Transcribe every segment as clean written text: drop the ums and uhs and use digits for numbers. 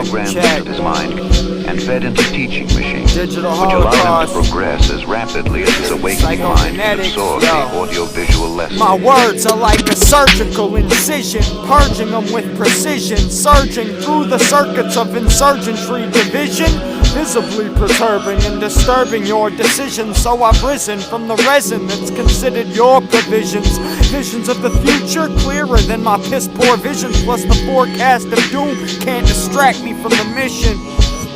programmed into his mind and fed into teaching machines, which allow him to progress as rapidly as his awakening mind can absorb the audio-visual lesson. My words are like a surgical incision, purging them with precision, surging through the circuits of insurgentry division, visibly perturbing and disturbing your decisions. So I've risen from the resin that's considered your provisions. Visions of the future clearer than my piss-poor vision, plus the forecast of doom can't distract me from the mission.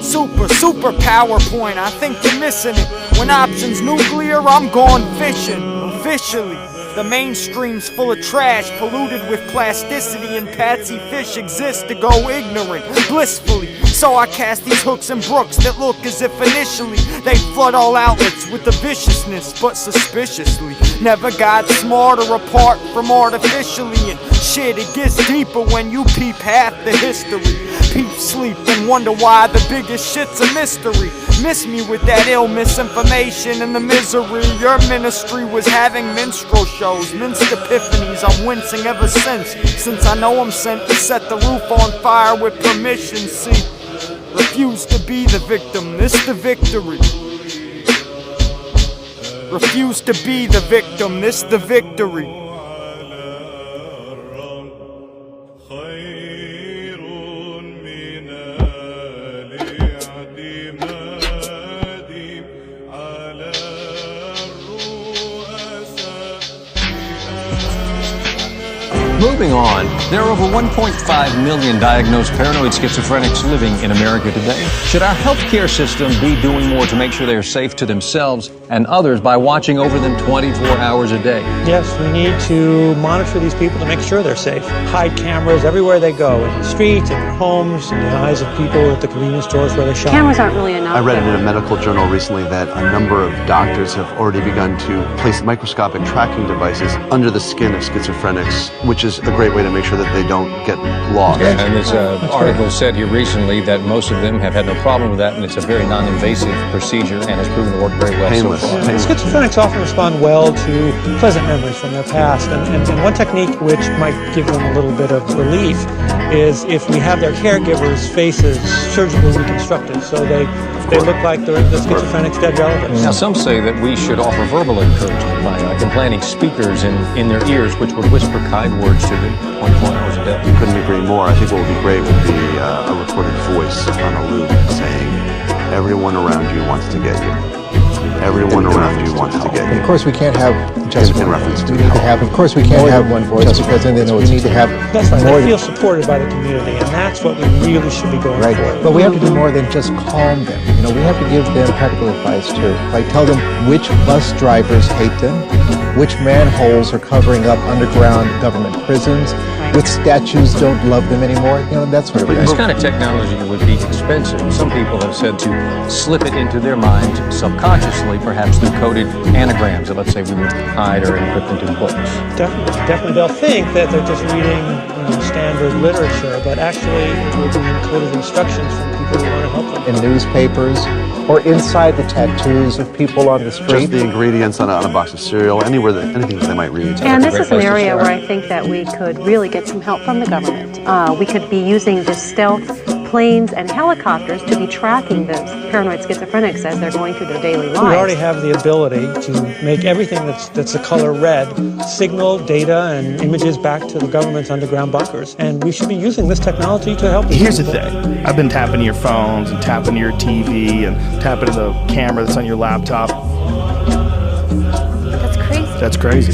Super PowerPoint, I think you're missing it. When options nuclear, I'm gone fishing. Officially, the mainstream's full of trash, polluted with plasticity, and patsy fish exist to go ignorant, blissfully. So I cast these hooks and brooks that look as if initially they flood all outlets with the viciousness, but suspiciously never got smarter apart from artificially. And shit, it gets deeper when you peep half the history. Peep sleep and wonder why the biggest shit's a mystery. Miss me with that ill misinformation and the misery. Your ministry was having minstrel shows, minced epiphanies. I'm wincing ever since I know I'm sent to set the roof on fire with permission. See, refuse to be the victim, this the victory. Refuse to be the victim, this the victory. Moving on, there are over 1.5 million diagnosed paranoid schizophrenics living in America today. Should our healthcare system be doing more to make sure they are safe to themselves and others by watching over them 24 hours a day? Yes, we need to monitor these people to make sure they're safe. Hide cameras everywhere they go, in the streets, in their homes, in the eyes of people at the convenience stores where they shop. Cameras aren't really enough. I read in a medical journal recently that a number of doctors have already begun to place microscopic tracking devices under the skin of schizophrenics, which is a great way to make sure that they don't get lost. Yeah, and this article said here recently that most of them have had no problem with that, and it's a very non-invasive procedure and has proven to work very well Painless. so far. Schizophrenics often respond well to pleasant memories from their past, and one technique which might give them a little bit of relief is if we have their caregivers' faces surgically reconstructed so they look like the schizophrenic's dead relatives. Now, some say that we should offer verbal encouragement by implanting speakers in their ears which would whisper kind words to them 24 hours a day. We couldn't agree more. I think what would be great would be a recorded voice on a loop saying, "Everyone around you wants to get you. Everyone around you wants to get you." Of course, we can't have just one reference voice. to We need to have, of course, we can't have one voice because then they know it's to have That's right. more They than, feel supported by the community, and that's what we really should be going right. for. But we have to do more than just calm them. You know, we have to give them practical advice too. Like tell them which bus drivers hate them, which manholes are covering up underground government prisons, which statues don't love them anymore. You know, that sort of But thing. this kind of technology would be expensive. Some people have said to slip it into their minds subconsciously, perhaps through coded anagrams that, let's say, we would hide or encrypt into books. Definitely. They'll think that they're just reading standard literature, but actually it will be encoded instructions from people who want to help them. In newspapers or inside the tattoos of people on the street. Just the ingredients on a box of cereal, anything that they might read. And this is an area where I think that we could really get some help from the government. We could be using the stealth planes and helicopters to be tracking those paranoid schizophrenics as they're going through their daily lives. We already have the ability to make everything that's the color red signal data and images back to the government's underground bunkers. And we should be using this technology to help. Here's the thing. I've been tapping your phones and tapping your TV and tapping to the camera that's on your laptop. That's crazy. That's crazy.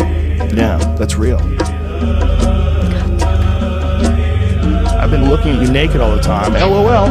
Yeah, that's real. I've been looking at you naked all the time. LOL.